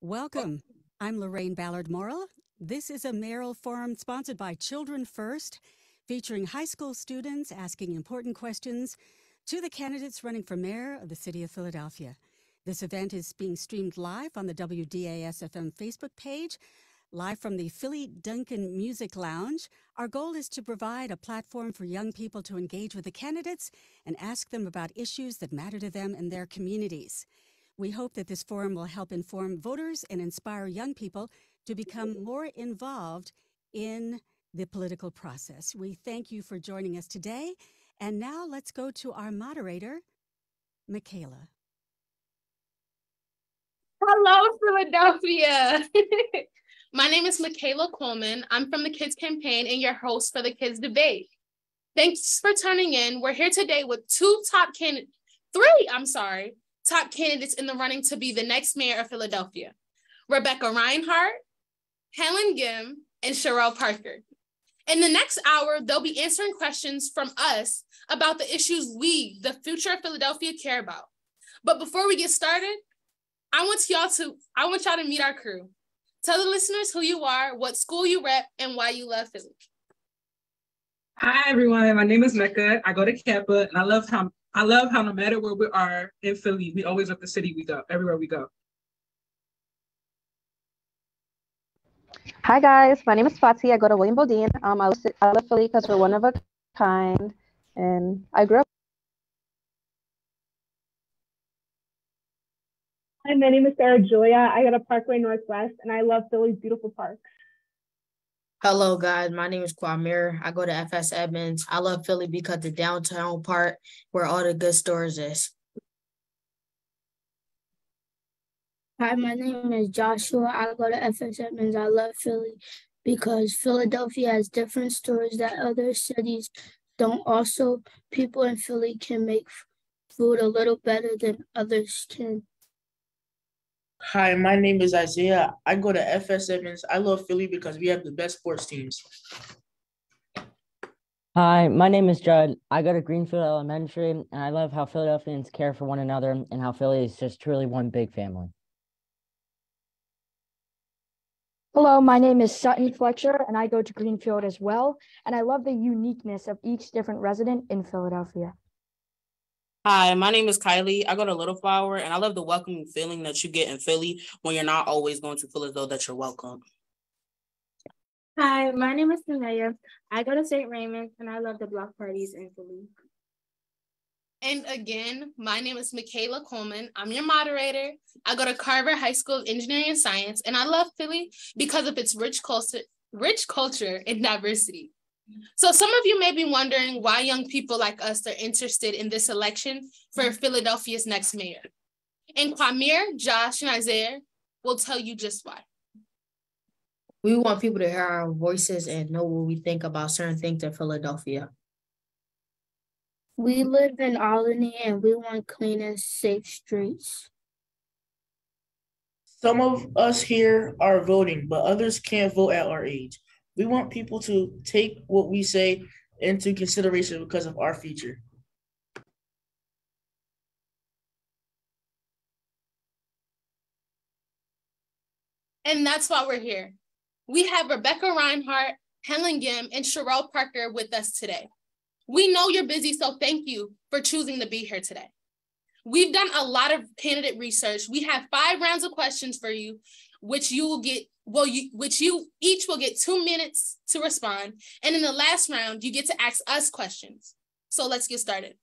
Welcome. I'm Lorraine Ballard Morrill. This is a mayoral forum sponsored by Children First, featuring high school students asking important questions to the candidates running for mayor of the city of Philadelphia. This event is being streamed live on the WDAS-FM Facebook page, live from the Philly Duncan Music Lounge. Our goal is to provide a platform for young people to engage with the candidates and ask them about issues that matter to them and their communities. We hope that this forum will help inform voters and inspire young people to become more involved in the political process. We thank you for joining us today. And now let's go to our moderator, Michaela. Hello, Philadelphia. My name is Michaela Coleman. I'm from the Kids Campaign and your host for the Kids Debate. Thanks for tuning in. We're here today with top candidates in the running to be the next mayor of Philadelphia: Rebecca Reinhardt, Helen Gim, and Sherelle Parker. In the next hour, they'll be answering questions from us about the issues we, the future of Philadelphia, care about. But before we get started, I want y'all to meet our crew. Tell the listeners who you are, what school you rep, and why you love Philly. Hi everyone, my name is Mecca. I go to Kappa, and I love how no matter where we are in Philly, we always rep the city we go, everywhere we go. Hi guys, my name is Fati. I go to William Bodine. I love Philly because we're one of a kind, and I grew up. Hi, my name is Sarah Julia. I go to Parkway Northwest, and I love Philly's beautiful parks. Hello, guys. My name is Kwamir. I go to FS Edmonds. I love Philly because the downtown part where all the good stores is. Hi, my name is Joshua. I go to FS Edmonds. I love Philly because Philadelphia has different stores that other cities don't. Also, people in Philly can make food a little better than others can. Hi, my name is Isaiah. I go to FS Edmonds. I love Philly because we have the best sports teams. Hi, my name is Judd. I go to Greenfield Elementary, and I love how Philadelphians care for one another and how Philly is just truly one big family. Hello, my name is Sutton Fletcher, and I go to Greenfield as well, and I love the uniqueness of each different resident in Philadelphia. Hi, my name is Kylie. I go to Little Flower, and I love the welcoming feeling that you get in Philly when you're not always going to feel as though that you're welcome. Hi, my name is Tanaya. I go to St. Raymond's, and I love the block parties in Philly. And again, my name is Michaela Coleman. I'm your moderator. I go to Carver High School of Engineering and Science, and I love Philly because of its rich culture and diversity. So some of you may be wondering why young people like us are interested in this election for Philadelphia's next mayor. And Kwamir, Josh, and Isaiah will tell you just why. We want people to hear our voices and know what we think about certain things in Philadelphia. We live in Albany and we want clean and safe streets. Some of us here are voting, but others can't vote at our age. We want people to take what we say into consideration because of our future. And that's why we're here. We have Rebecca Reinhardt, Helen Gim, and Sherelle Parker with us today. We know you're busy, so thank you for choosing to be here today. We've done a lot of candidate research. We have 5 rounds of questions for you, which you each will get 2 minutes to respond. And in the last round, you get to ask us questions. So let's get started.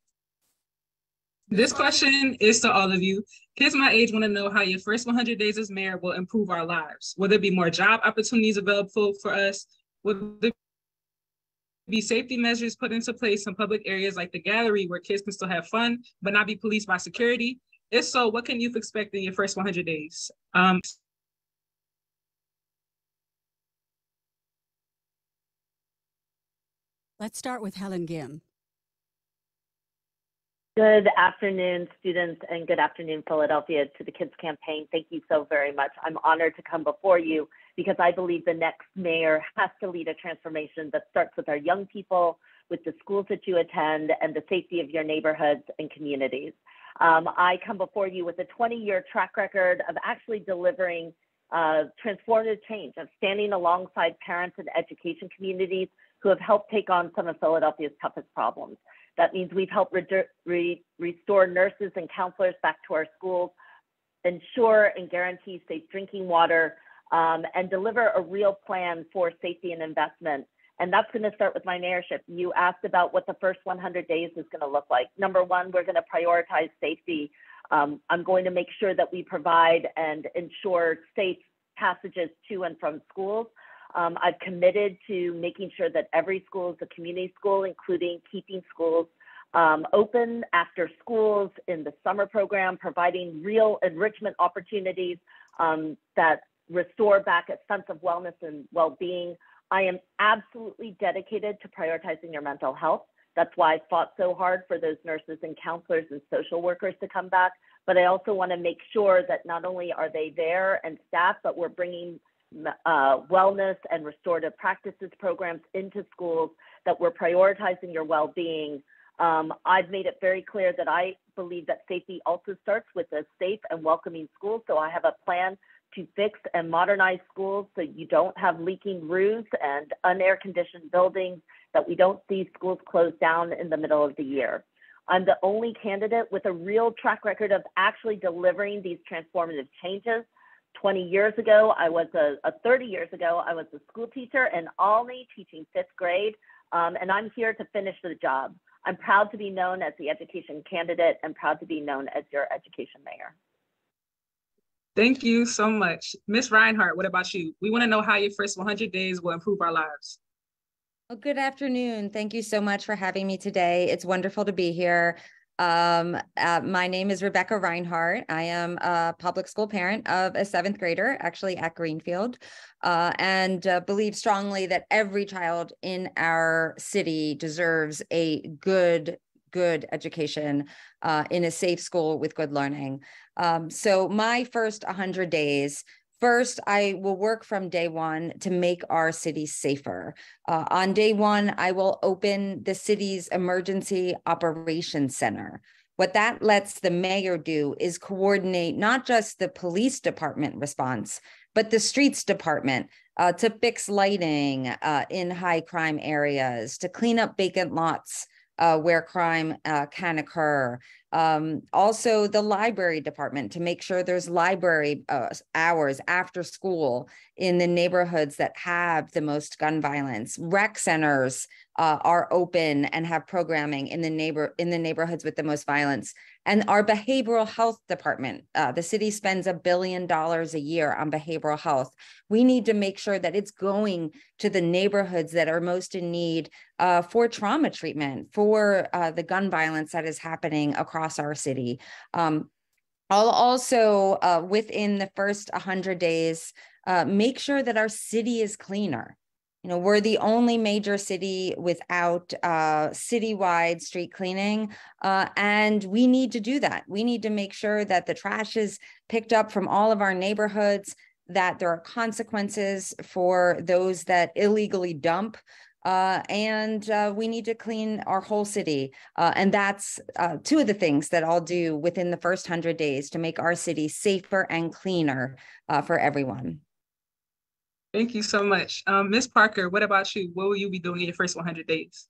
This question is to all of you. Kids my age want to know how your first 100 days as mayor will improve our lives. Will there be more job opportunities available for us? Will there be safety measures put into place in public areas like the gallery where kids can still have fun but not be policed by security? If so, what can youth expect in your first 100 days? Let's start with Helen Gim. Good afternoon, students, and good afternoon, Philadelphia, to the Kids Campaign. Thank you so very much. I'm honored to come before you because I believe the next mayor has to lead a transformation that starts with our young people, with the schools that you attend, and the safety of your neighborhoods and communities. I come before you with a 20-year track record of actually delivering transformative change of standing alongside parents and education communities who have helped take on some of Philadelphia's toughest problems. That means we've helped restore nurses and counselors back to our schools, ensure and guarantee safe drinking water, and deliver a real plan for safety and investment. And that's going to start with my mayorship. You asked about what the first 100 days is going to look like. Number one, we're going to prioritize safety. I'm going to make sure that we provide and ensure safe passages to and from schools. I've committed to making sure that every school is a community school, including keeping schools open after schools in the summer program, providing real enrichment opportunities that restore back a sense of wellness and well-being. I am absolutely dedicated to prioritizing your mental health. That's why I fought so hard for those nurses and counselors and social workers to come back. But I also want to make sure that not only are they there and staff, but we're bringing wellness and restorative practices programs into schools, that we're prioritizing your well-being. I've made it very clear that I believe that safety also starts with a safe and welcoming school. So I have a plan to fix and modernize schools so you don't have leaking roofs and unair-conditioned buildings, that we don't see schools closed down in the middle of the year. I'm the only candidate with a real track record of actually delivering these transformative changes. 30 years ago, I was a school teacher in Albany teaching 5th grade, and I'm here to finish the job. I'm proud to be known as the education candidate and proud to be known as your education mayor. Thank you so much. Ms. Reinhardt, what about you? We want to know how your first 100 days will improve our lives. Well, good afternoon. Thank you so much for having me today. It's wonderful to be here. My name is Rebecca Reinhardt. I am a public school parent of a 7th grader, actually at Greenfield, and believe strongly that every child in our city deserves a good education in a safe school with good learning. So my first 100 days, first, I will work from day one to make our city safer. On day one, I will open the city's Emergency Operations Center. What that lets the mayor do is coordinate not just the police department response, but the streets department to fix lighting in high crime areas, to clean up vacant lots where crime can occur. Also the library department to make sure there's library hours after school in the neighborhoods that have the most gun violence. Rec centers are open and have programming in the neighborhoods with the most violence. And our behavioral health department, the city spends $1 billion a year on behavioral health. We need to make sure that it's going to the neighborhoods that are most in need for trauma treatment, for the gun violence that is happening across our city. I'll also, within the first 100 days, make sure that our city is cleaner. You know, we're the only major city without citywide street cleaning, and we need to do that. We need to make sure that the trash is picked up from all of our neighborhoods, that there are consequences for those that illegally dump, and we need to clean our whole city. And that's two of the things that I'll do within the first 100 days to make our city safer and cleaner for everyone. Thank you so much. Ms. Parker, what about you? What will you be doing in your first 100 days?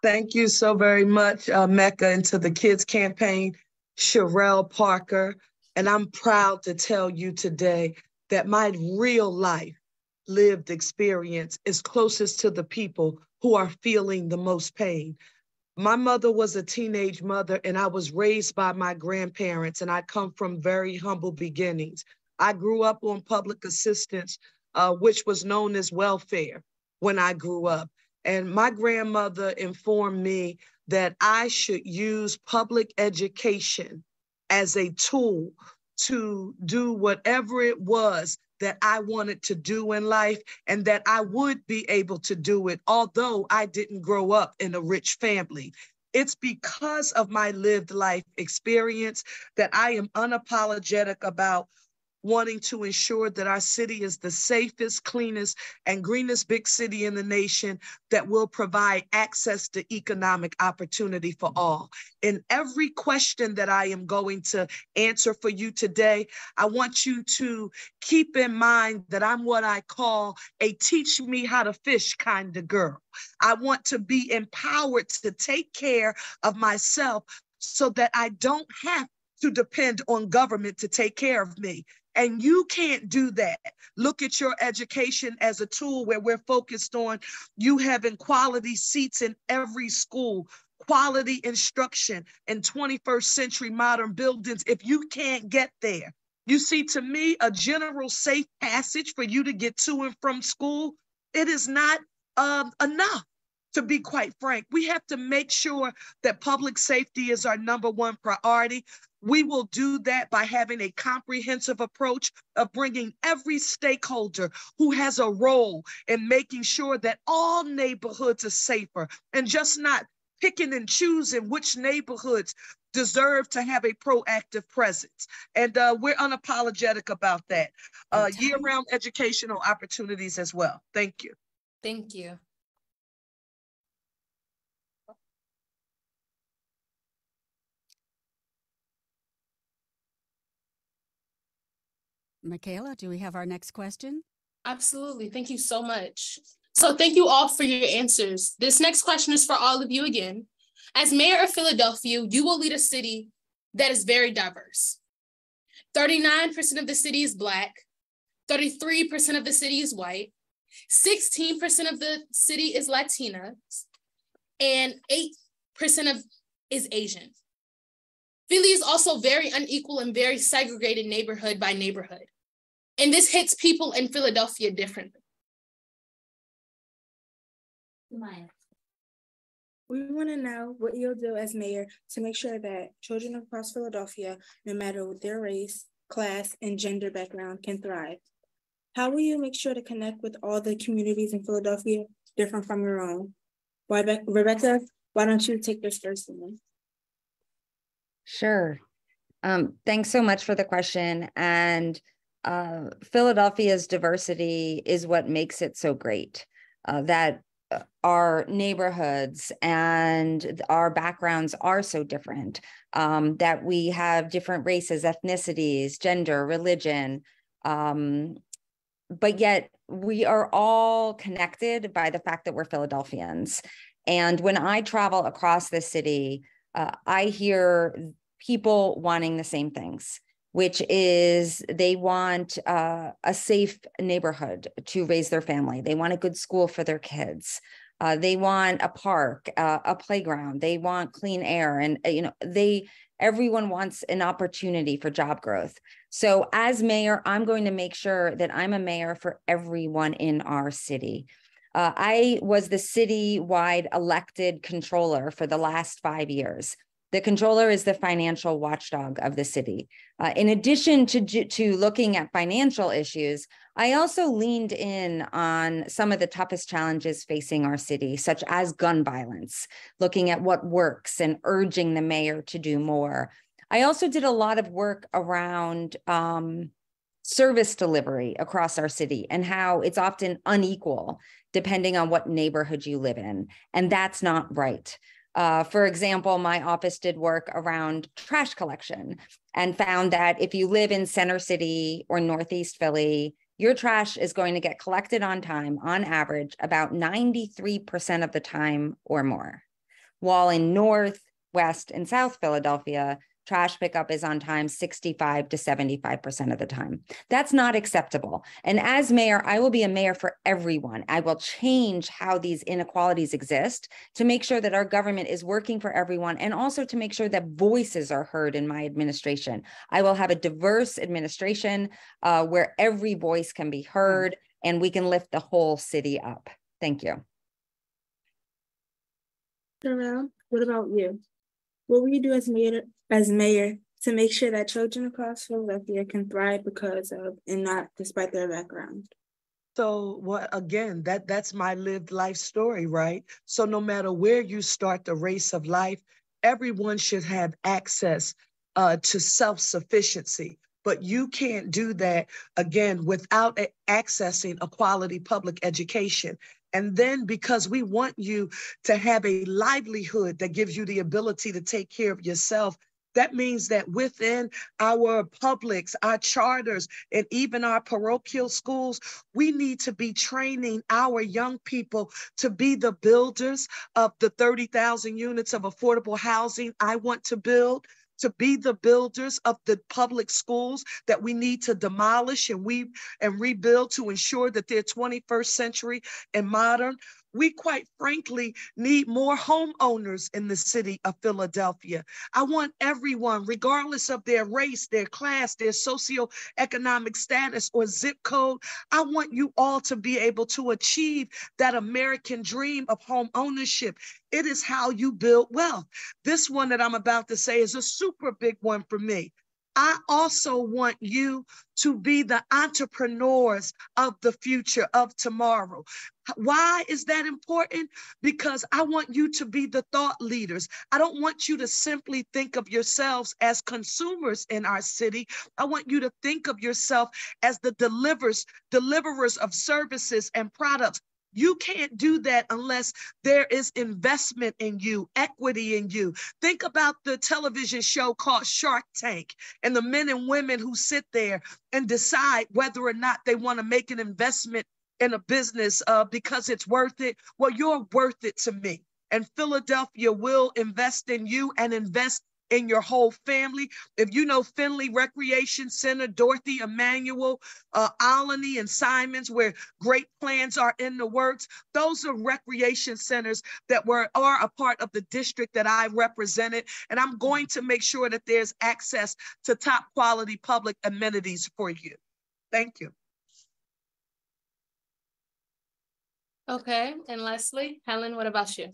Thank you so very much, Mecca, and to the Kids Campaign, Sherelle Parker. And I'm proud to tell you today that my real life lived experience is closest to the people who are feeling the most pain. My mother was a teenage mother, and I was raised by my grandparents, and I come from very humble beginnings. I grew up on public assistance, which was known as welfare when I grew up. And my grandmother informed me that I should use public education as a tool to do whatever it was that I wanted to do in life, and that I would be able to do it, although I didn't grow up in a rich family. It's because of my lived life experience that I am unapologetic about wanting to ensure that our city is the safest, cleanest, and greenest big city in the nation that will provide access to economic opportunity for all. In every question that I am going to answer for you today, I want you to keep in mind that I'm what I call a teach me how to fish kind of girl. I want to be empowered to take care of myself so that I don't have to depend on government to take care of me. And you can't do that. Look at your education as a tool where we're focused on you having quality seats in every school, quality instruction in 21st century modern buildings. If you can't get there, you see, to me, a general safe passage for you to get to and from school, it is not enough. To be quite frank, we have to make sure that public safety is our number one priority. We will do that by having a comprehensive approach of bringing every stakeholder who has a role in making sure that all neighborhoods are safer and just not picking and choosing which neighborhoods deserve to have a proactive presence. And we're unapologetic about that. Year-round educational opportunities as well. Thank you. Thank you. Michaela, do we have our next question? Absolutely. Thank you so much. So thank you all for your answers. This next question is for all of you again. As mayor of Philadelphia, you will lead a city that is very diverse. 39% of the city is Black, 33% of the city is white, 16% of the city is Latina, and 8% is Asian. Philly is also very unequal and very segregated neighborhood by neighborhood. And this hits people in Philadelphia differently. We want to know what you'll do as mayor to make sure that children across Philadelphia, no matter their race, class, and gender background, can thrive. How will you make sure to connect with all the communities in Philadelphia different from your own? Rebecca, why don't you take this first one? Sure. Thanks so much for the question. And Philadelphia's diversity is what makes it so great, that our neighborhoods and our backgrounds are so different, that we have different races, ethnicities, gender, religion, but yet we are all connected by the fact that we're Philadelphians. And when I travel across the city, I hear people wanting the same things, which is they want a safe neighborhood to raise their family. They want a good school for their kids. They want a park, a playground. They want clean air, and everyone wants an opportunity for job growth. So as mayor, I'm going to make sure that I'm a mayor for everyone in our city. I was the citywide elected controller for the last 5 years. The controller is the financial watchdog of the city. In addition to looking at financial issues, I also leaned in on some of the toughest challenges facing our city, such as gun violence, looking at what works and urging the mayor to do more. I also did a lot of work around service delivery across our city and how it's often unequal depending on what neighborhood you live in. And that's not right. For example, my office did work around trash collection and found that if you live in Center City or Northeast Philly, your trash is going to get collected on time, on average, about 93% of the time or more. While in North, West, and South Philadelphia, trash pickup is on time 65 to 75% of the time. That's not acceptable. And as mayor, I will be a mayor for everyone. I will change how these inequalities exist to make sure that our government is working for everyone, and also to make sure that voices are heard in my administration. I will have a diverse administration where every voice can be heard and we can lift the whole city up. Thank you. Sherelle, what about you? What will you do as mayor to make sure that children across Philadelphia can thrive because of and not despite their background? So again, that's my lived life story, right? So no matter where you start the race of life, everyone should have access to self-sufficiency. but you can't do that, again, without accessing a quality public education. And then because we want you to have a livelihood that gives you the ability to take care of yourself, that means that within our publics, our charters, and even our parochial schools, we need to be training our young people to be the builders of the 30,000 units of affordable housing I want to build, to be the builders of the public schools that we need to demolish and rebuild to ensure that they're 21st century and modern. We quite frankly need more homeowners in the city of Philadelphia. I want everyone, regardless of their race, their class, their socioeconomic status or zip code, I want you all to be able to achieve that American dream of home ownership. It is how you build wealth. This one that I'm about to say is a super big one for me. I also want you to be the entrepreneurs of the future, of tomorrow. Why is that important? Because I want you to be the thought leaders. I don't want you to simply think of yourselves as consumers in our city. I want you to think of yourself as the deliverers of services and products. You can't do that unless there is investment in you, equity in you. Think about the television show called Shark Tank and the men and women who sit there and decide whether or not they want to make an investment in a business because it's worth it. Well, you're worth it to me. And Philadelphia will invest in you and invest in your whole family. If you know Finley Recreation Center, Dorothy, Emanuel, Alany, and Simons, where great plans are in the works, those are recreation centers that are a part of the district that I represented. And I'm going to make sure that there's access to top quality public amenities for you. Thank you. Okay, and Leslie, Helen, what about you?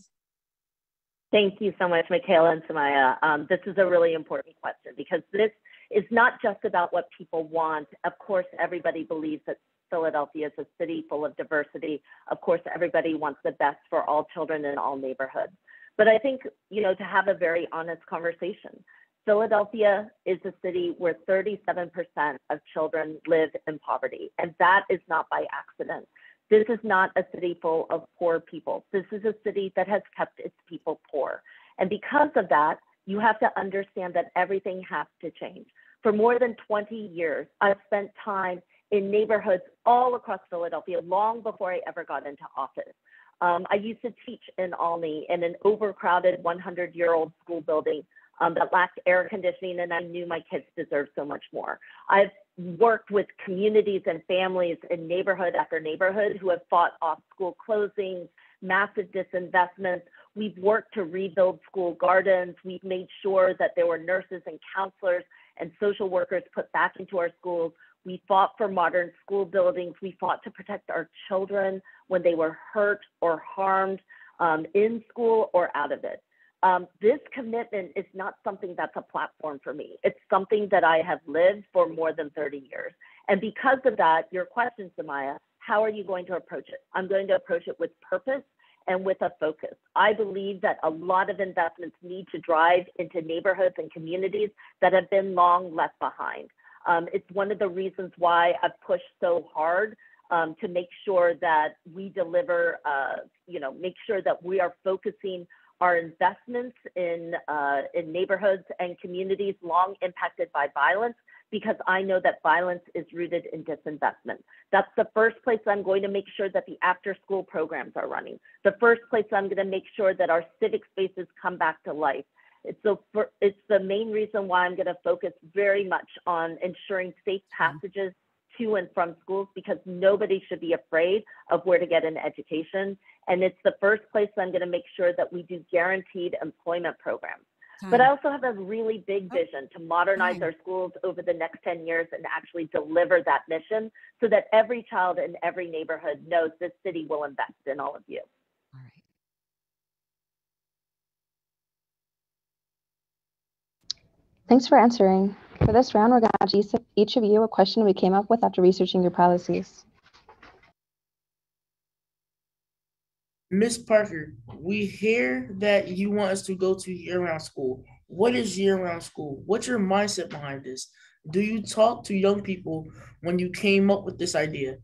Thank you so much, Michaela and Samaya. This is a really important question because this is not just about what people want. Of course, everybody believes that Philadelphia is a city full of diversity. Of course, everybody wants the best for all children in all neighborhoods. But I think, to have a very honest conversation, Philadelphia is a city where 37% of children live in poverty, and that is not by accident. This is not a city full of poor people. This is a city that has kept its people poor. And because of that, you have to understand that everything has to change. For more than 20 years, I've spent time in neighborhoods all across Philadelphia long before I ever got into office. I used to teach in Alany in an overcrowded 100-year-old school building that lacked air conditioning, and I knew my kids deserved so much more. I've worked with communities and families in neighborhood after neighborhood who have fought off school closings, massive disinvestments. We've worked to rebuild school gardens. We've made sure that there were nurses and counselors and social workers put back into our schools. We fought for modern school buildings. We fought to protect our children when they were hurt or harmed in school or out of it. This commitment is not something that's a platform for me. It's something that I have lived for more than 30 years. And because of that, your question, Samaya, how are you going to approach it? I'm going to approach it with purpose and with a focus. I believe that a lot of investments need to drive into neighborhoods and communities that have been long left behind. It's one of the reasons why I've pushed so hard to make sure that we deliver, make sure that we are focusing our investments in neighborhoods and communities long impacted by violence, because I know that violence is rooted in disinvestment. That's the first place I'm going to make sure that the after-school programs are running. The first place I'm going to make sure that our civic spaces come back to life. It's the main reason why I'm going to focus very much on ensuring safe passages to and from schools, because nobody should be afraid of where to get an education. And it's the first place I'm going to make sure that we do guaranteed employment programs. But I also have a really big vision to modernize our schools over the next 10 years and actually deliver that mission so that every child in every neighborhood knows this city will invest in all of you. All right. Thanks for answering. For this round, we're going to ask each of you a question we came up with after researching your policies. Ms. Parker, we hear that you want us to go to year-round school. What is year-round school? What's your mindset behind this? Do you talk to young people when you came up with this idea?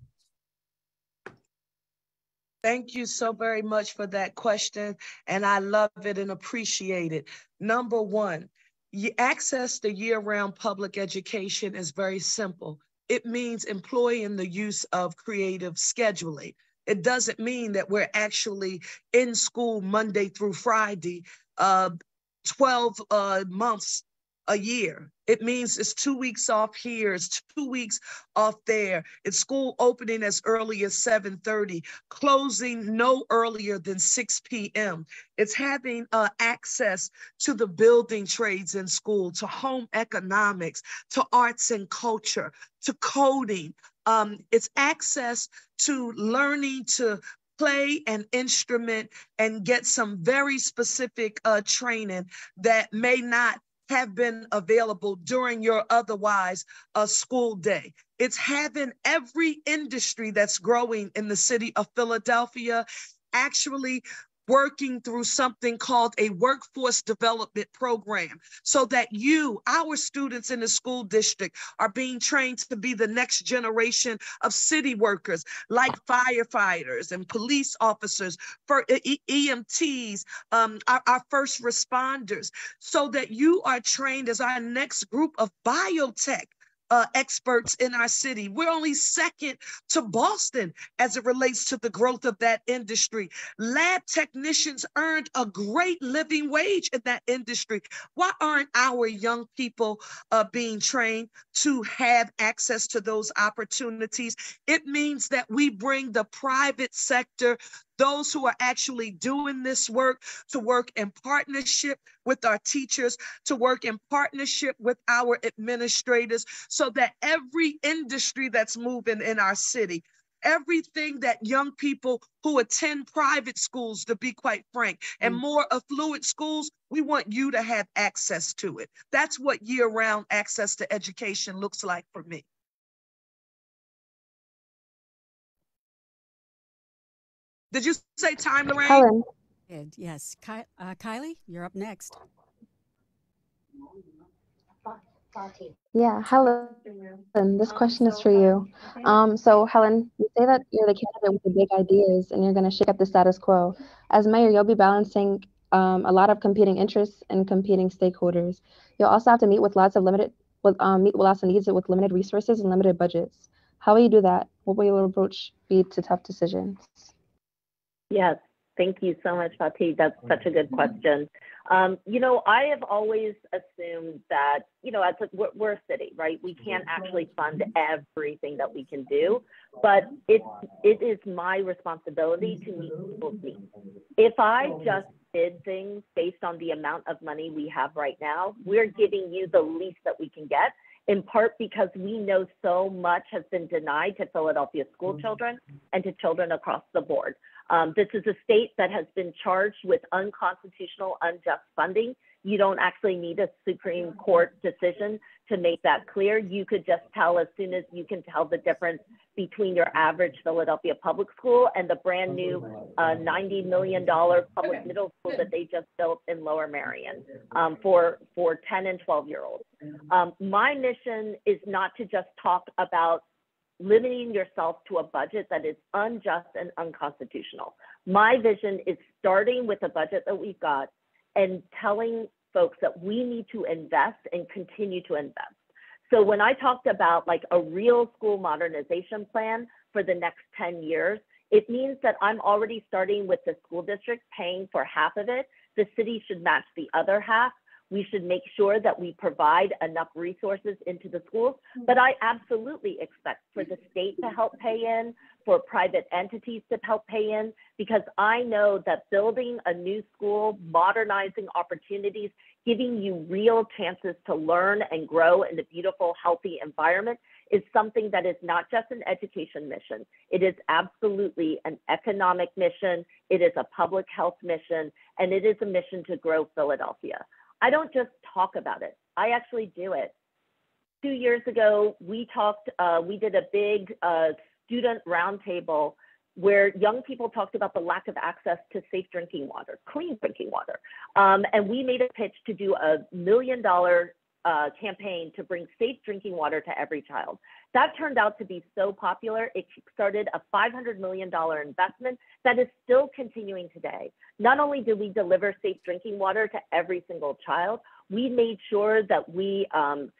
Thank you so very much for that question, and I love it and appreciate it. Number one, access to year-round public education is very simple. It means employing the use of creative scheduling. It doesn't mean that we're actually in school Monday through Friday, uh, 12 months a year. It means it's 2 weeks off here, it's 2 weeks off there. It's school opening as early as 7:30, closing no earlier than 6 p.m. It's having access to the building trades in school, to home economics, to arts and culture, to coding. It's access to learning to play an instrument and get some very specific training that may not have been available during your otherwise school day. It's having every industry that's growing in the city of Philadelphia actually working through something called a workforce development program so that you, our students in the school district, are being trained to be the next generation of city workers like firefighters and police officers, for EMTs, our first responders, so that you are trained as our next group of biotech experts in our city. We're only second to Boston as it relates to the growth of that industry. Lab technicians earned a great living wage in that industry. Why aren't our young people being trained to have access to those opportunities? It means that we bring the private sector, those who are actually doing this work, to work in partnership with our teachers, to work in partnership with our administrators, so that every industry that's moving in our city, everything that young people who attend private schools, to be quite frank, and more affluent schools, we want you to have access to it. That's what year-round access to education looks like for me. Did you say time, Lorraine? Helen. Yes. Kylie, you're up next. Yeah, Helen, this question is for you. So Helen, you say that you're the candidate with the big ideas and you're going to shake up the status quo. As mayor, you'll be balancing a lot of competing interests and competing stakeholders. You'll also have to meet with lots of needs with limited resources and limited budgets. How will you do that? What will your approach be to tough decisions? Yes, thank you so much, Fatih. That's such a good question. I have always assumed that, we're a city, right? We can't actually fund everything that we can do, but it is my responsibility to meet people's needs. If I just did things based on the amount of money we have right now, we're giving you the least that we can get, in part because we know so much has been denied to Philadelphia school children and to children across the board. This is a state that has been charged with unconstitutional, unjust funding. You don't actually need a Supreme Court decision to make that clear. You could just tell as soon as you can tell the difference between your average Philadelphia public school and the brand new $90 million public middle school that they just built in Lower Merion for 10 and 12-year-olds. My mission is not to just talk about limiting yourself to a budget that is unjust and unconstitutional. My vision is starting with the budget that we've got and telling folks that we need to invest and continue to invest. So when I talked about like a real school modernization plan for the next 10 years, it means that I'm already starting with the school district paying for half of it. The city should match the other half. We should make sure that we provide enough resources into the schools, but I absolutely expect for the state to help pay in, for private entities to help pay in, because I know that building a new school, modernizing opportunities, giving you real chances to learn and grow in a beautiful, healthy environment is something that is not just an education mission. It is absolutely an economic mission. It is a public health mission, and it is a mission to grow Philadelphia. I don't just talk about it, I actually do it. 2 years ago, we did a big student roundtable where young people talked about the lack of access to safe drinking water, clean drinking water. And we made a pitch to do $1 million campaign to bring safe drinking water to every child. That turned out to be so popular, it started a $500 million investment that is still continuing today. Not only did we deliver safe drinking water to every single child, we made sure that we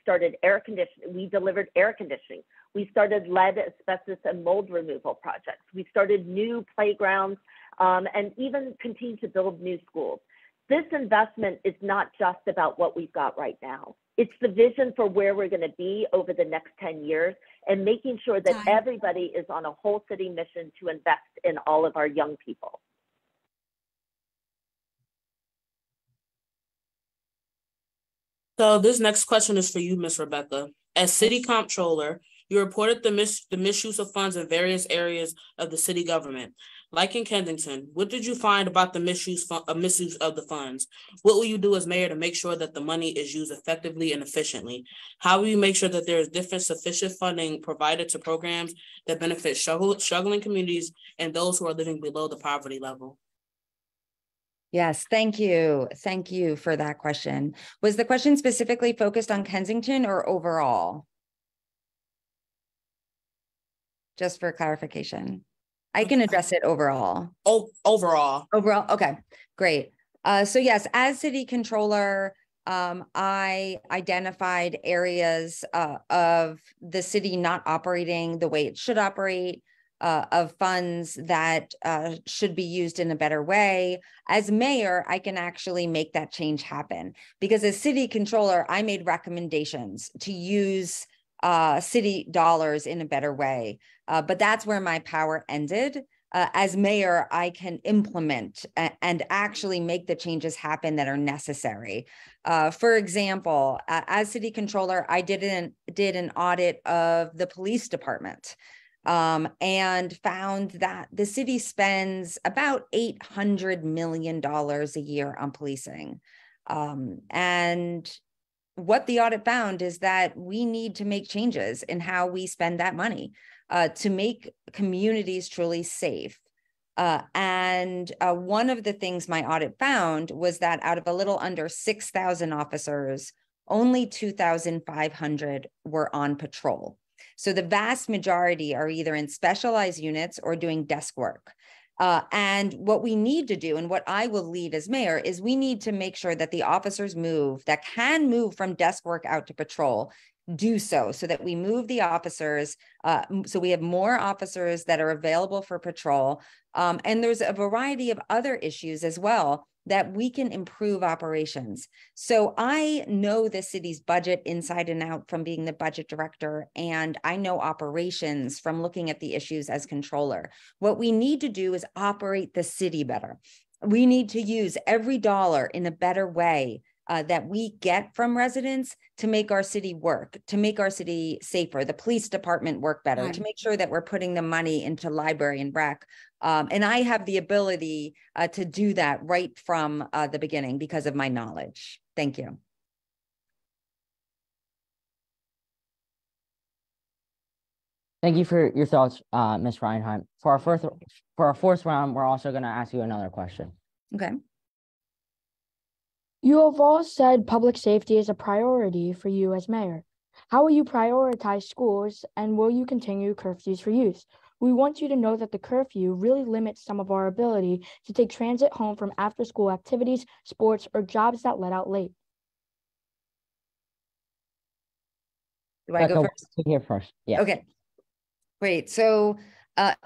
started air conditioning. We delivered air conditioning. We started lead, asbestos, and mold removal projects. We started new playgrounds and even continued to build new schools. This investment is not just about what we've got right now. It's the vision for where we're going to be over the next 10 years and making sure that everybody is on a whole city mission to invest in all of our young people. So this next question is for you, Ms. Rebecca. As city comptroller, you reported the misuse of funds in various areas of the city government. Like in Kensington, what did you find about the misuse of the funds? What will you do as mayor to make sure that the money is used effectively and efficiently? How will you make sure that there is different sufficient funding provided to programs that benefit struggling communities and those who are living below the poverty level? Yes, thank you. Thank you for that question. Was the question specifically focused on Kensington or overall? Just for clarification. I can address it overall. Overall. Overall, okay, great. So yes, as city controller, I identified areas of the city not operating the way it should operate, of funds that should be used in a better way. As mayor, I can actually make that change happen because as city controller, I made recommendations to use city dollars in a better way. But that's where my power ended. As mayor, I can implement and actually make the changes happen that are necessary. For example, as city controller, I did an audit of the police department and found that the city spends about $800 million a year on policing. And what the audit found is that we need to make changes in how we spend that money to make communities truly safe. And one of the things my audit found was that out of a little under 6,000 officers, only 2,500 were on patrol. So the vast majority are either in specialized units or doing desk work. And what we need to do, and what I will lead as mayor, is we need to make sure that the officers that can move from desk work out to patrol, do so that we move the officers, so we have more officers that are available for patrol. And there's a variety of other issues as well that we can improve operations. So I know the city's budget inside and out from being the budget director, and I know operations from looking at the issues as controller. What we need to do is operate the city better. We need to use every dollar in a better way that we get from residents to make our city work, to make our city safer, the police department work better, to make sure that we're putting the money into library and rec. And I have the ability to do that right from the beginning because of my knowledge. Thank you. Thank you for your thoughts, Ms. Reinhardt. For our fourth round, we're also going to ask you another question. Okay. You have all said public safety is a priority for you as mayor. How will you prioritize schools, and will you continue curfews for youth? We want you to know that the curfew really limits some of our ability to take transit home from after-school activities, sports, or jobs that let out late. Do I go first? Here first. Yeah. Okay. Great. So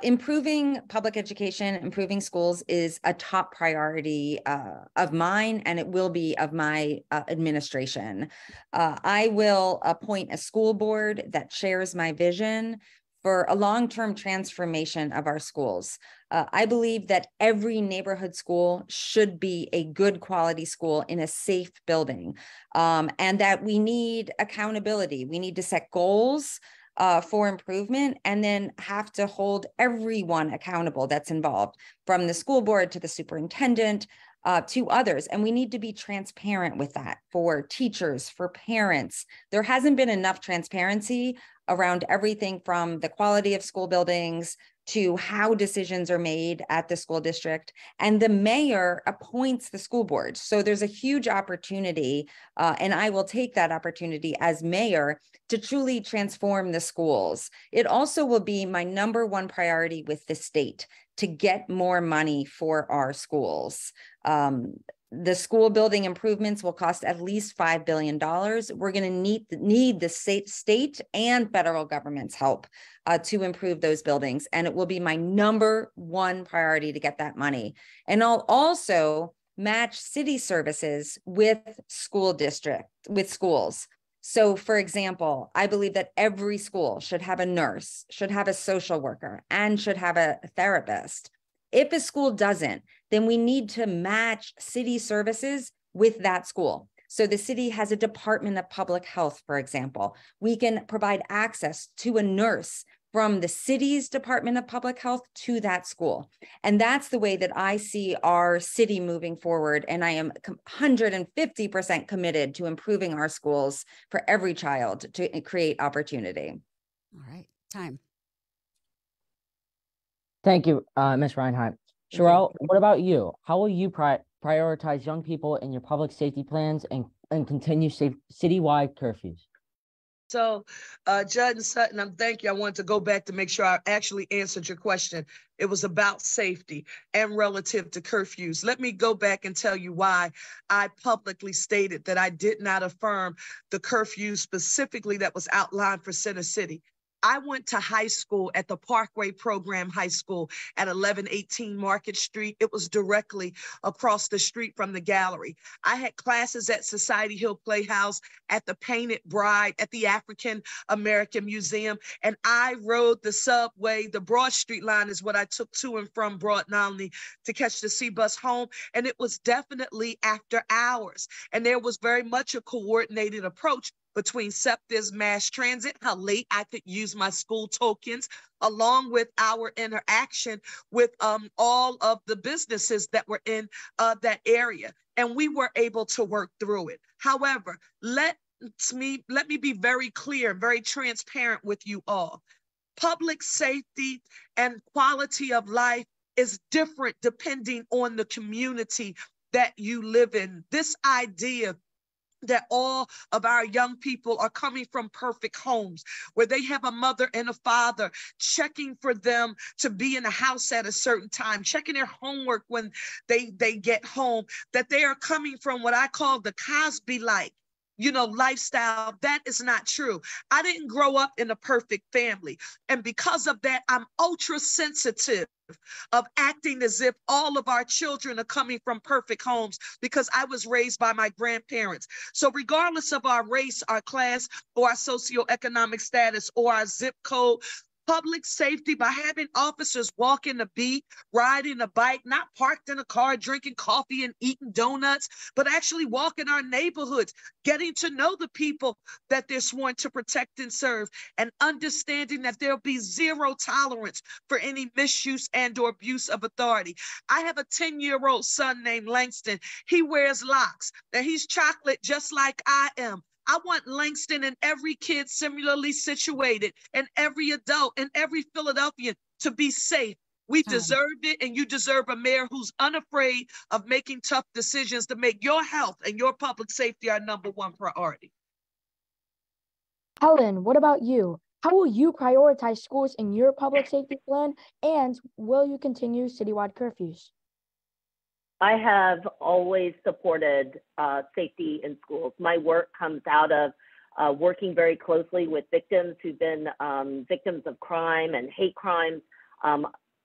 improving public education, improving schools is a top priority of mine, and it will be of my administration. I will appoint a school board that shares my vision for a long-term transformation of our schools. I believe that every neighborhood school should be a good quality school in a safe building, and that we need accountability. We need to set goals for improvement, and then have to hold everyone accountable that's involved, from the school board to the superintendent to others. And we need to be transparent with that for teachers, for parents. There hasn't been enough transparency around everything from the quality of school buildings to how decisions are made at the school district. And the mayor appoints the school board. So there's a huge opportunity, and I will take that opportunity as mayor to truly transform the schools. It also will be my number one priority with the state to get more money for our schools. The school building improvements will cost at least $5 billion. We're going to need the state and federal government's help to improve those buildings. And it will be my number one priority to get that money. And I'll also match city services with schools. So for example, I believe that every school should have a nurse, should have a social worker, and should have a therapist. If a school doesn't, then we need to match city services with that school. So the city has a Department of Public Health, for example. We can provide access to a nurse from the city's Department of Public Health to that school. And that's the way that I see our city moving forward. And I am 150% committed to improving our schools for every child to create opportunity. All right, time. Thank you, Ms. Reinhardt. Sherelle, what about you? How will you prioritize young people in your public safety plans and continue citywide curfews? So, Judd and Sutton, thank you. I wanted to go back to make sure I actually answered your question. It was about safety and relative to curfews. Let me go back and tell you why I publicly stated that I did not affirm the curfew specifically that was outlined for Center City. I went to high school at the Parkway Program High School at 1118 Market Street. It was directly across the street from the gallery. I had classes at Society Hill Playhouse, at the Painted Bride, at the African American Museum, and I rode the subway. The Broad Street line is what I took to and from Broad Nominee to catch the C bus home, and it was definitely after hours. And there was very much a coordinated approach between SEPTA's mass transit, how late I could use my school tokens, along with our interaction with all of the businesses that were in that area. And we were able to work through it. However, let me be very clear, very transparent with you all. Public safety and quality of life is different depending on the community that you live in. This idea that all of our young people are coming from perfect homes where they have a mother and a father checking for them to be in the house at a certain time, checking their homework when they get home, that they are coming from what I call the Cosby-like, lifestyle. That is not true. I didn't grow up in a perfect family. And because of that, I'm ultra sensitive of acting as if all of our children are coming from perfect homes because I was raised by my grandparents. So regardless of our race, our class, or our socioeconomic status, or our zip code, public safety, by having officers walking the beat, riding a bike, not parked in a car, drinking coffee and eating donuts, but actually walking our neighborhoods, getting to know the people that they're sworn to protect and serve, and understanding that there'll be zero tolerance for any misuse and or abuse of authority. I have a 10-year-old son named Langston. He wears locks, and he's chocolate just like I am. I want Langston and every kid similarly situated, and every adult and every Philadelphian to be safe. We deserved it, and you deserve a mayor who's unafraid of making tough decisions to make your health and your public safety our number one priority. Helen, what about you? How will you prioritize schools in your public safety plan, and will you continue citywide curfews? I have always supported safety in schools. My work comes out of working very closely with victims who've been victims of crime and hate crimes.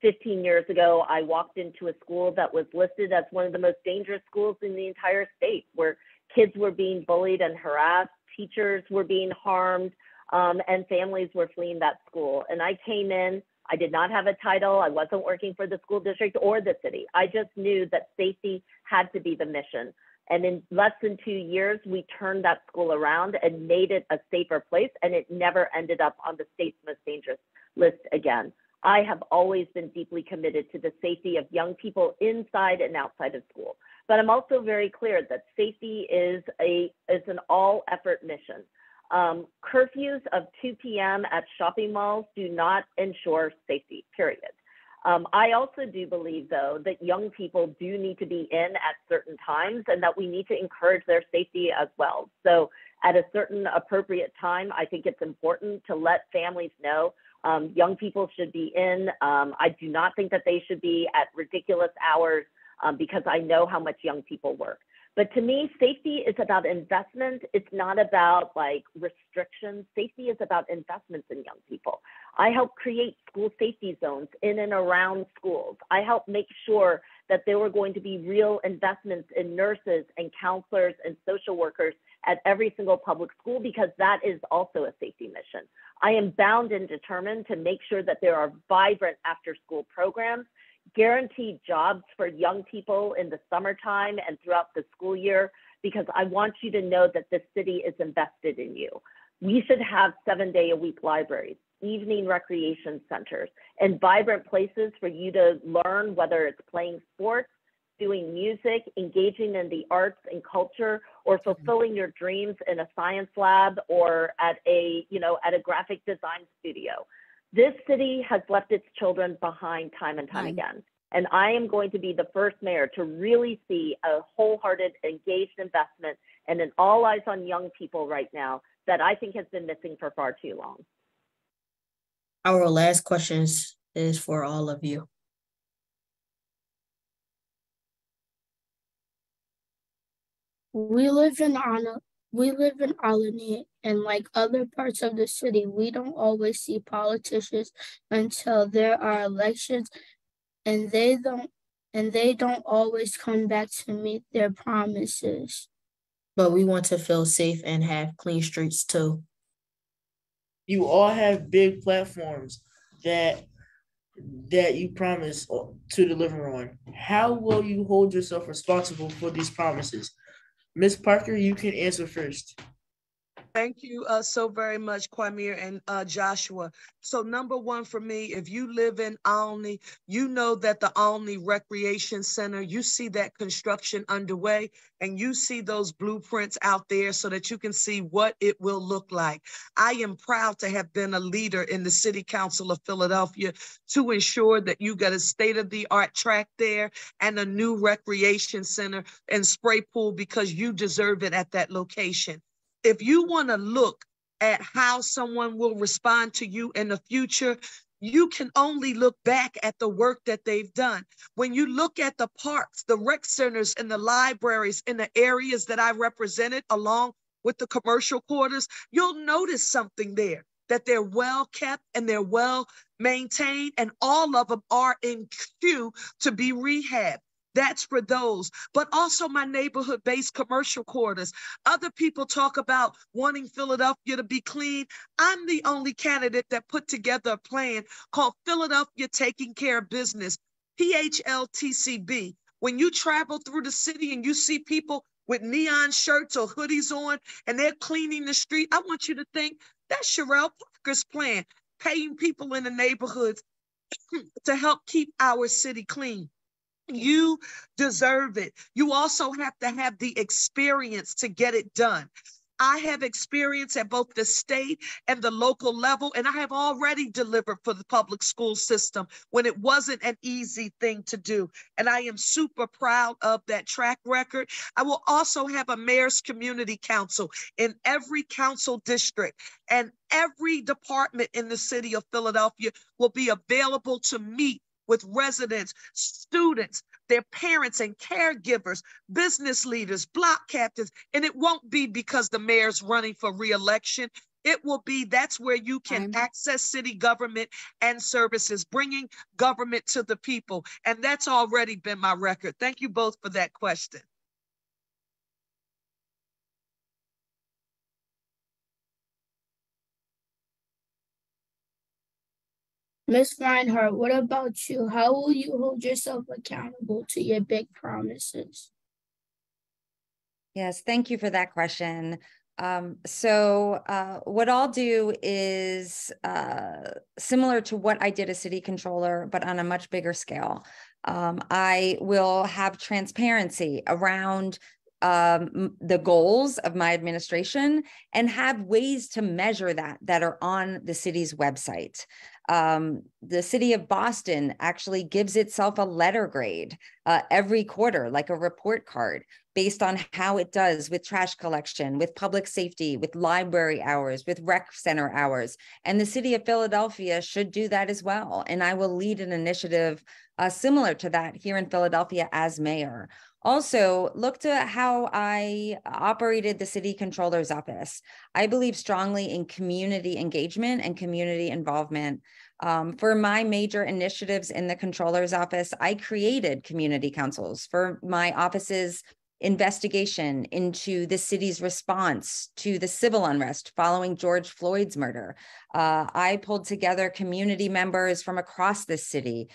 15 years ago, I walked into a school that was listed as one of the most dangerous schools in the entire state, where kids were being bullied and harassed, teachers were being harmed, and families were fleeing that school. And I came in, I did not have a title. I wasn't working for the school district or the city. I just knew that safety had to be the mission. And in less than 2 years, we turned that school around and made it a safer place, and it never ended up on the state's most dangerous list again. I have always been deeply committed to the safety of young people inside and outside of school. But I'm also very clear that safety is an all-effort mission. Curfews of 2 p.m. at shopping malls do not ensure safety, period. I also do believe, though, that young people do need to be in at certain times and that we need to encourage their safety as well. So at a certain appropriate time, I think it's important to let families know young people should be in. I do not think that they should be at ridiculous hours because I know how much young people work. But to me, safety is about investment. It's not about like restrictions. Safety is about investments in young people. I help create school safety zones in and around schools. I help make sure that there were going to be real investments in nurses and counselors and social workers at every single public school, because that is also a safety mission. I am bound and determined to make sure that there are vibrant after-school programs, guaranteed jobs for young people in the summertime and throughout the school year, because I want you to know that this city is invested in you. We should have 7-day-a-week libraries, evening recreation centers, and vibrant places for you to learn, whether it's playing sports, doing music, engaging in the arts and culture, or fulfilling your dreams in a science lab or at a graphic design studio. This city has left its children behind time and time again. And I am going to be the first mayor to really see a wholehearted, engaged investment and an all eyes on young people right now that I think has been missing for far too long. Our last question is for all of you. We live in Albany, and like other parts of the city, we don't always see politicians until there are elections, and they don't always come back to meet their promises. But we want to feel safe and have clean streets too. You all have big platforms that you promise to deliver on. How will you hold yourself responsible for these promises? Ms. Parker, you can answer first. Thank you so very much, Kwamir and Joshua. So number one for me, if you live in Alney, you know that the Alney Recreation Center, you see that construction underway and you see those blueprints out there so that you can see what it will look like. I am proud to have been a leader in the City Council of Philadelphia to ensure that you got a state-of-the-art track there and a new recreation center and spray pool because you deserve it at that location. If you want to look at how someone will respond to you in the future, you can only look back at the work that they've done. When you look at the parks, the rec centers, and the libraries in the areas that I represented, along with the commercial quarters, you'll notice something there, that they're well kept and they're well maintained, and all of them are in queue to be rehabbed. That's for those, but also my neighborhood-based commercial quarters. Other people talk about wanting Philadelphia to be clean. I'm the only candidate that put together a plan called Philadelphia Taking Care of Business, PHLTCB. When you travel through the city and you see people with neon shirts or hoodies on and they're cleaning the street, I want you to think that's Mayoral Parker's plan, paying people in the neighborhoods to help keep our city clean. You deserve it. You also have to have the experience to get it done. I have experience at both the state and the local level, and I have already delivered for the public school system when it wasn't an easy thing to do. And I am super proud of that track record. I will also have a mayor's community council in every council district, and every department in the city of Philadelphia will be available to meet with residents, students, their parents and caregivers, business leaders, block captains. And it won't be because the mayor's running for re-election. It will be, that's where you can access city government and services, bringing government to the people. And that's already been my record. Thank you both for that question. Ms. Reinhardt, what about you? How will you hold yourself accountable to your big promises? Yes, thank you for that question. What I'll do is similar to what I did as city controller, but on a much bigger scale. I will have transparency around the goals of my administration and have ways to measure that are on the city's website. The city of Boston actually gives itself a letter grade every quarter, like a report card, based on how it does with trash collection, with public safety, with library hours, with rec center hours. And the city of Philadelphia should do that as well. And I will lead an initiative similar to that here in Philadelphia as mayor. Also, look to how I operated the city controller's office. I believe strongly in community engagement and community involvement. For my major initiatives in the controller's office, I created community councils for my office's investigation into the city's response to the civil unrest following George Floyd's murder. I pulled together community members from across the city,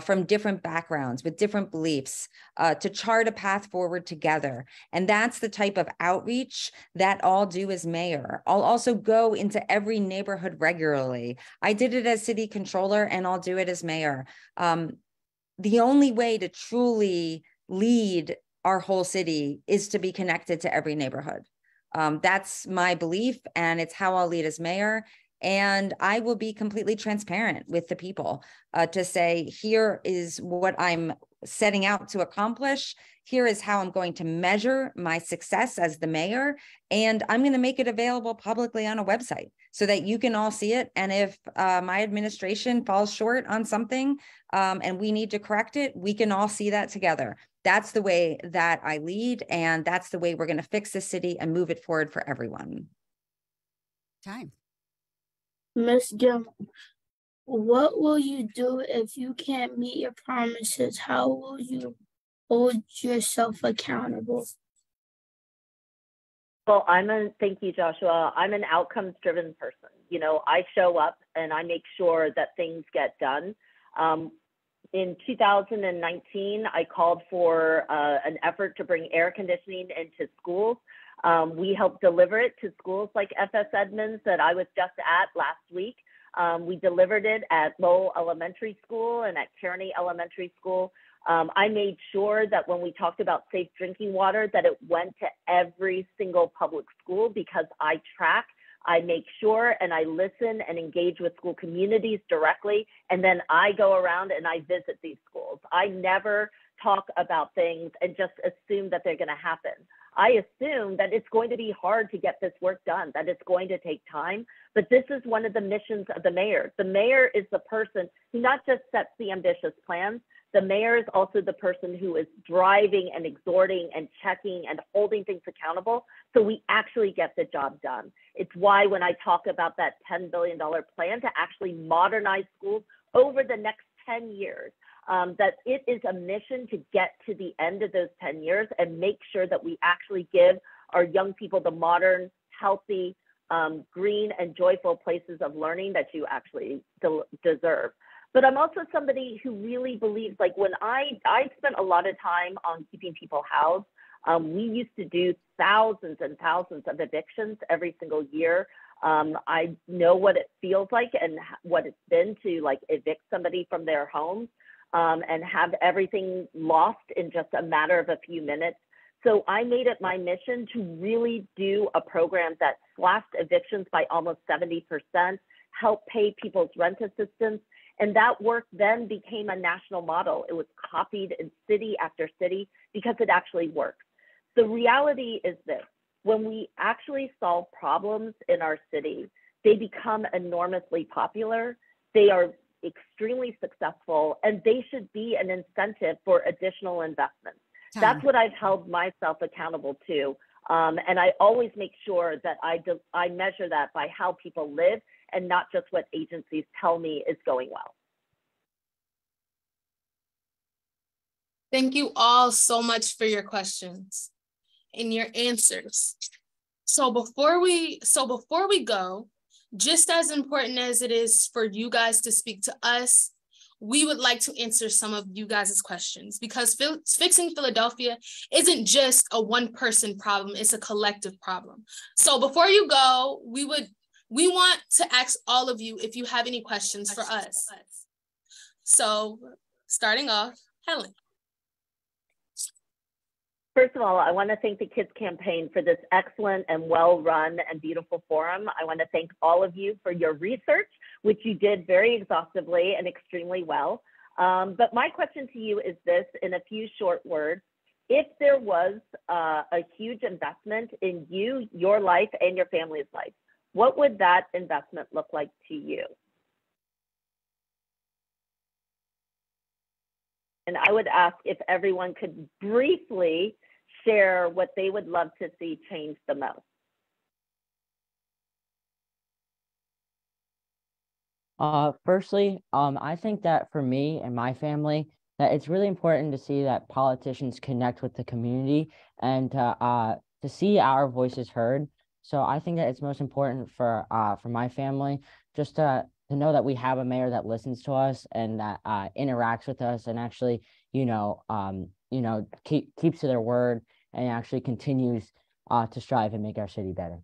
from different backgrounds with different beliefs, to chart a path forward together. And that's the type of outreach that I'll do as mayor. I'll also go into every neighborhood regularly. I did it as city controller, and I'll do it as mayor. The only way to truly lead our whole city is to be connected to every neighborhood. That's my belief, and it's how I'll lead as mayor. And I will be completely transparent with the people to say, here is what I'm setting out to accomplish. Here is how I'm going to measure my success as the mayor. And I'm going to make it available publicly on a website so that you can all see it. And if my administration falls short on something and we need to correct it, we can all see that together. That's the way that I lead, and that's the way we're going to fix the city and move it forward for everyone. Time. Ms. Gilmore, what will you do if you can't meet your promises? How will you hold yourself accountable? Well, thank you, Joshua. I'm an outcomes-driven person. You know, I show up and I make sure that things get done. In 2019, I called for an effort to bring air conditioning into schools. We helped deliver it to schools like FS Edmonds that I was just at last week. We delivered it at Lowell Elementary School and at Kearney Elementary School. I made sure that when we talked about safe drinking water, that it went to every single public school, because I track, I make sure, and I listen and engage with school communities directly. And then I go around and I visit these schools. I never talk about things and just assume that they're going to happen. I assume that it's going to be hard to get this work done, that it's going to take time. But this is one of the missions of the mayor. The mayor is the person who not just sets the ambitious plans, the mayor is also the person who is driving and exhorting and checking and holding things accountable so we actually get the job done. It's why when I talk about that $10 billion plan to actually modernize schools over the next 10 years, that it is a mission to get to the end of those 10 years and make sure that we actually give our young people the modern, healthy, green and joyful places of learning that you actually deserve. But I'm also somebody who really believes, like when I spent a lot of time on keeping people housed. We used to do thousands and thousands of evictions every single year. I know what it feels like and what it's been to like evict somebody from their homes and have everything lost in just a matter of a few minutes. So I made it my mission to really do a program that slashed evictions by almost 70%, help pay people's rent assistance. And that work then became a national model. It was copied in city after city because it actually works. The reality is this: when we actually solve problems in our city, they become enormously popular. They are extremely successful, and they should be an incentive for additional investments. That's what I've held myself accountable to. And I always make sure that I measure that by how people live and not just what agencies tell me is going well. Thank you all so much for your questions and your answers. So before we go, just as important as it is for you guys to speak to us, we would like to answer some of you guys' questions, because fixing Philadelphia isn't just a one-person problem, it's a collective problem. So before you go, we want to ask all of you if you have any questions for us. So starting off, Helen. First of all, I want to thank the Kids Campaign for this excellent and well-run and beautiful forum. I want to thank all of you for your research, which you did very exhaustively and extremely well. But my question to you is this, in a few short words: if there was a huge investment in you, your life, and your family's life, what would that investment look like to you? And I would ask if everyone could briefly share what they would love to see change the most. Firstly, I think that for me and my family, that it's really important to see that politicians connect with the community and to see our voices heard. So I think that it's most important for my family just to know that we have a mayor that listens to us and that interacts with us and actually, keeps to their word and actually continues to strive and make our city better.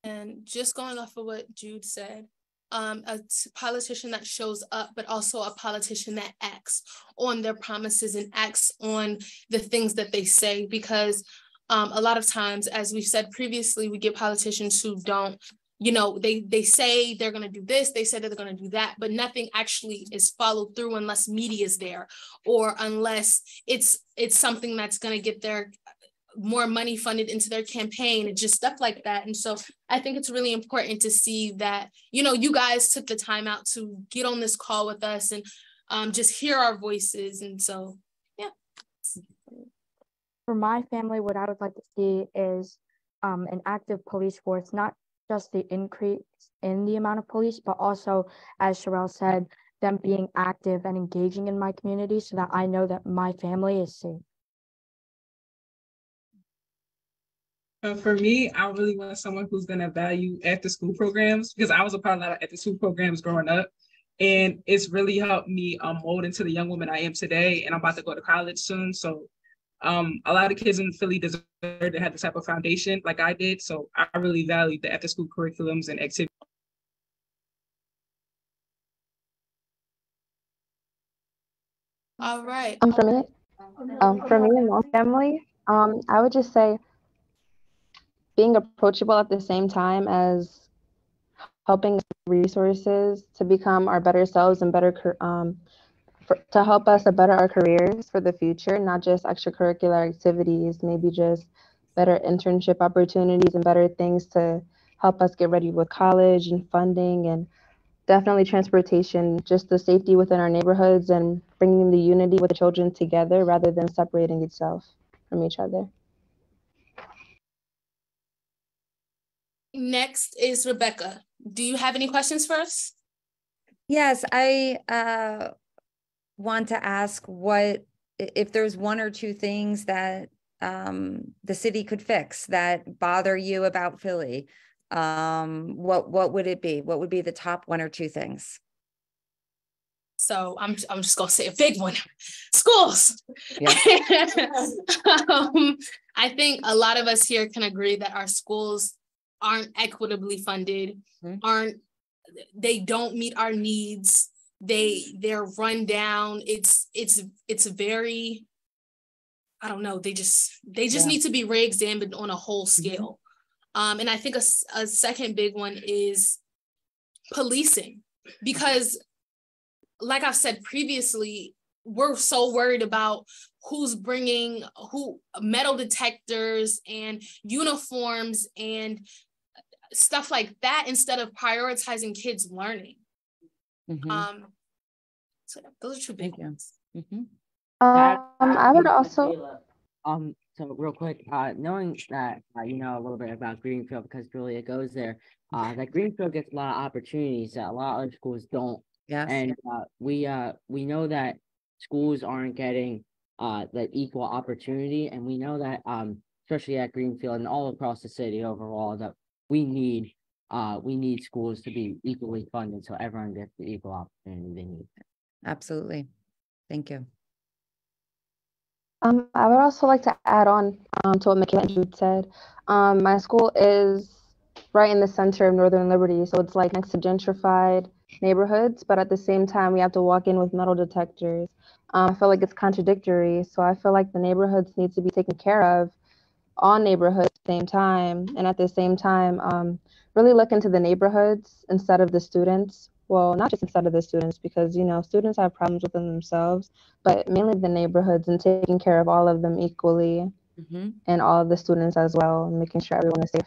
And just going off of what Jude said, a politician that shows up, but also a politician that acts on their promises and acts on the things that they say, because a lot of times, as we've said previously, we get politicians who don't, they say they're going to do this, they say that they're going to do that, but nothing actually is followed through unless media is there, or unless it's something that's going to get their more money funded into their campaign and just stuff like that. And so I think it's really important to see that, you guys took the time out to get on this call with us and just hear our voices. And so, yeah. For my family, what I would like to see is an active police force, not just the increase in the amount of police, but also, as Sherelle said, them being active and engaging in my community so that I know that my family is safe. For me, I really want someone who's going to value after school programs, because I was a part of a lot of after school programs growing up. And it's really helped me mold into the young woman I am today. And I'm about to go to college soon. So a lot of kids in Philly deserve to have this type of foundation like I did. So I really value the after school curriculums and activities. All right. For me and my family, I would just say being approachable at the same time as helping resources to become our better selves and better to help us to better our careers for the future, not just extracurricular activities, maybe just better internship opportunities and better things to help us get ready with college and funding, and definitely transportation, just the safety within our neighborhoods and bringing the unity with the children together rather than separating itself from each other. Next is Rebecca. Do you have any questions for us? Yes, I want to ask what if there's one or two things that the city could fix that bother you about Philly. What would it be? What would be the top one or two things? So I'm just gonna say a big one: schools. Yeah. I think a lot of us here can agree that our schools aren't equitably funded, they don't meet our needs. They're run down. It's very, I don't know. They just need to be re-examined on a whole scale. And I think a second big one is policing, because like I've said previously, we're so worried about who's bringing metal detectors and uniforms and stuff like that instead of prioritizing kids learning. So those are two big ones. I would also so real quick, knowing that you know a little bit about Greenfield because Julia goes there, that Greenfield gets a lot of opportunities that a lot of other schools don't. Yes. And we know that schools aren't getting that equal opportunity, and we know that especially at Greenfield and all across the city overall, that we need schools to be equally funded so everyone gets the equal opportunity they need. Absolutely. Thank you. I would also like to add on to what Michaela and Jude said. My school is right in the center of Northern Liberty, so it's like next to gentrified neighborhoods, but at the same time, we have to walk in with metal detectors. I feel like it's contradictory. So I feel like the neighborhoods need to be taken care of all neighborhoods at the same time. And at the same time, really look into the neighborhoods instead of the students. Well, not just instead of the students, because, you know, students have problems within themselves, but mainly the neighborhoods and taking care of all of them equally and all of the students as well, and making sure everyone is safe.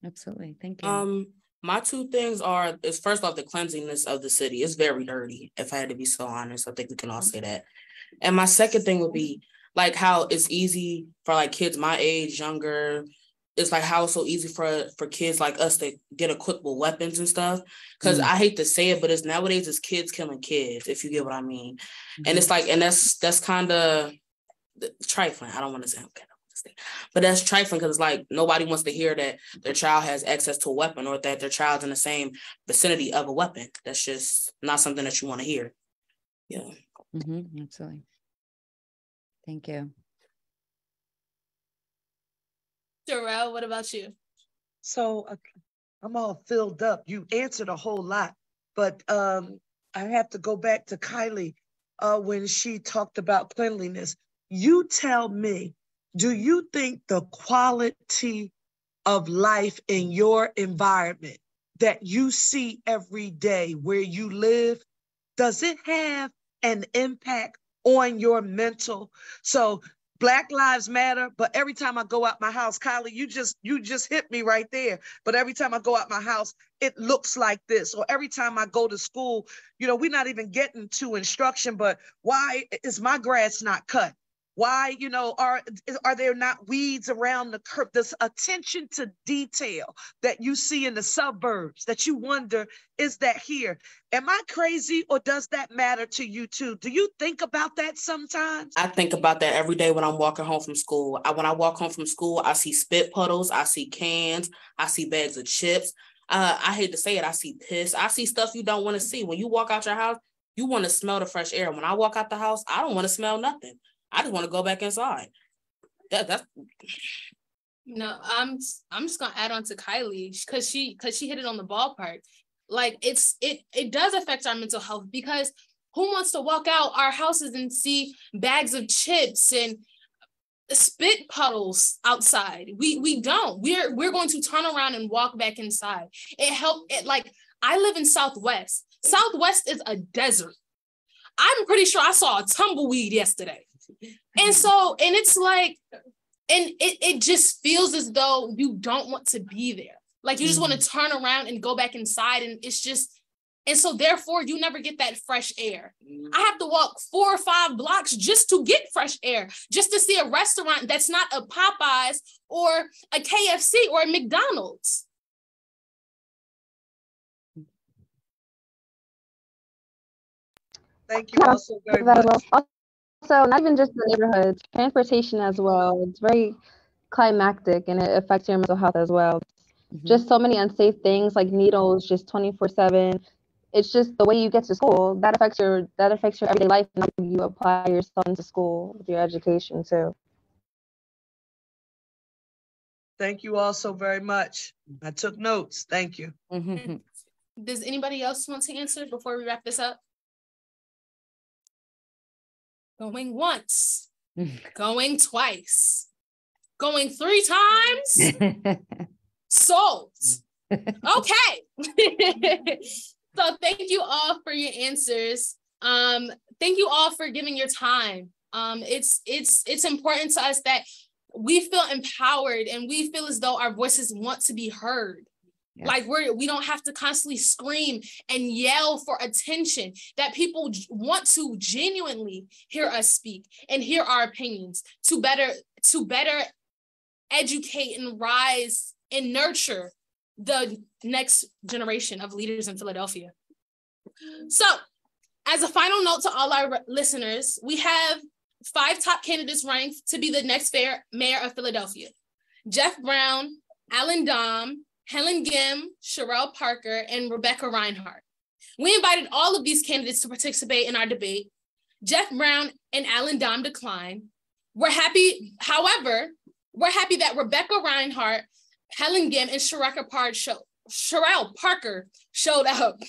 Absolutely. Thank you. My two things is first off, the cleanliness of the city. It's very dirty, if I had to be so honest. I think we can all say that. And my second thing would be like how it's easy for like kids my age, younger. It's like how it's so easy for kids like us to get equipped with weapons and stuff. Because I hate to say it, but it's nowadays it's kids killing kids, if you get what I mean. And it's like, and that's kind of trifling. I don't want to say okay. But that's trifling because it's like nobody wants to hear that their child has access to a weapon or that their child's in the same vicinity of a weapon. That's just not something that you want to hear. Yeah. Absolutely. Thank you. Jarrell, what about you? So I'm all filled up. You answered a whole lot, but I have to go back to Kylie when she talked about cleanliness. You tell me, do you think the quality of life in your environment that you see every day where you live, does it have an impact on your mental? So Black Lives Matter, but every time I go out my house, Kylie, you just hit me right there. But every time I go out my house, it looks like this. Or every time I go to school, you know, we're not even getting to instruction, but why is my grass not cut? Why, you know, are there not weeds around the curb? This attention to detail that you see in the suburbs that you wonder, is that here? Am I crazy or does that matter to you too? Do you think about that sometimes? I think about that every day when I'm walking home from school. When I walk home from school, I see spit puddles, I see cans, I see bags of chips. I hate to say it, I see piss. I see stuff you don't want to see. When you walk out your house, you want to smell the fresh air. When I walk out the house, I don't want to smell nothing. I just want to go back inside. That's No, I'm just gonna add on to Kylie because she hit it on the ballpark. Like it does affect our mental health because who wants to walk out our houses and see bags of chips and spit puddles outside? We don't. We're going to turn around and walk back inside. Like I live in Southwest. Southwest is a desert. I'm pretty sure I saw a tumbleweed yesterday. And it's like, and it just feels as though you don't want to be there. Like you just want to turn around and go back inside. And it's just, and so therefore you never get that fresh air. I have to walk 4 or 5 blocks just to get fresh air, just to see a restaurant that's not a Popeyes or a KFC or a McDonald's. Thank you all so very much. Also, not even just the neighborhoods, transportation as well. It's very climactic and it affects your mental health as well. Just so many unsafe things like needles, just 24/7. It's just the way you get to school that affects your everyday life and how you apply yourself into school with your education too. Thank you all so very much. I took notes. Thank you. Does anybody else want to answer before we wrap this up? Going once, going twice, going 3 times, sold. Okay. So thank you all for your answers. Thank you all for giving your time. It's important to us that we feel empowered and we feel as though our voices want to be heard. Yes. Like we don't have to constantly scream and yell for attention, that people want to genuinely hear us speak and hear our opinions to better educate and rise and nurture the next generation of leaders in Philadelphia. So as a final note to all our listeners, we have 5 top candidates running to be the next mayor of Philadelphia: Jeff Brown, Alan Dom, Helen Gim, Sherelle Parker, and Rebecca Reinhardt. We invited all of these candidates to participate in our debate. Jeff Brown and Alan Dom declined. We're happy that Rebecca Reinhardt, Helen Gim, and Sherelle Parker showed up.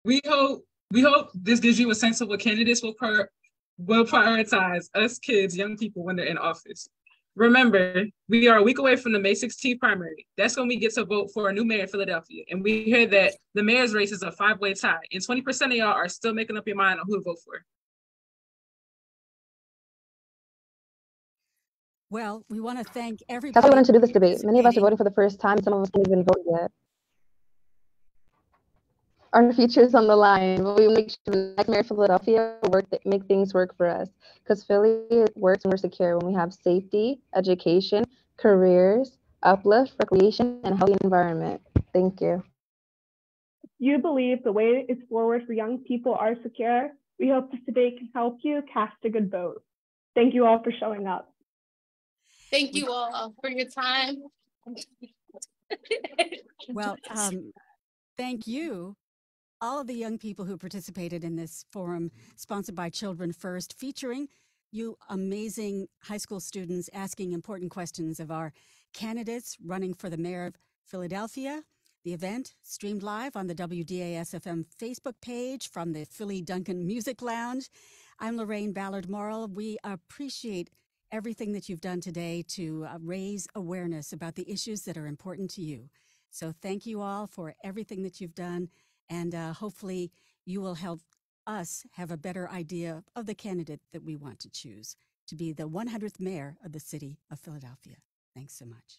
We hope this gives you a sense of what candidates will prioritize us kids, young people when they're in office. Remember, we are a week away from the May 16th primary. That's when we get to vote for a new mayor in Philadelphia. And we hear that the mayor's race is a 5-way tie, and 20% of y'all are still making up your mind on who to vote for. Well, we want to thank everybody. That's why we wanted to do this debate. Many of us are voting for the first time. Some of us didn't even vote yet. Our future's on the line, but we make sure the next mayor of Philadelphia make things work for us. Because Philly works when we're secure, when we have safety, education, careers, uplift, recreation, and a healthy environment. Thank you. You believe the way is forward for young people are secure. We hope this debate can help you cast a good vote. Thank you all for showing up. Thank you all for your time. Well, thank you, all of the young people who participated in this forum sponsored by Children First, featuring you amazing high school students asking important questions of our candidates running for the mayor of Philadelphia. The event streamed live on the WDAS-FM Facebook page from the Philly Duncan Music Lounge. I'm Lorraine Ballard Morrill. We appreciate everything that you've done today to raise awareness about the issues that are important to you. So thank you all for everything that you've done, and hopefully you will help us have a better idea of the candidate that we want to choose to be the 100th mayor of the city of Philadelphia. Thanks so much.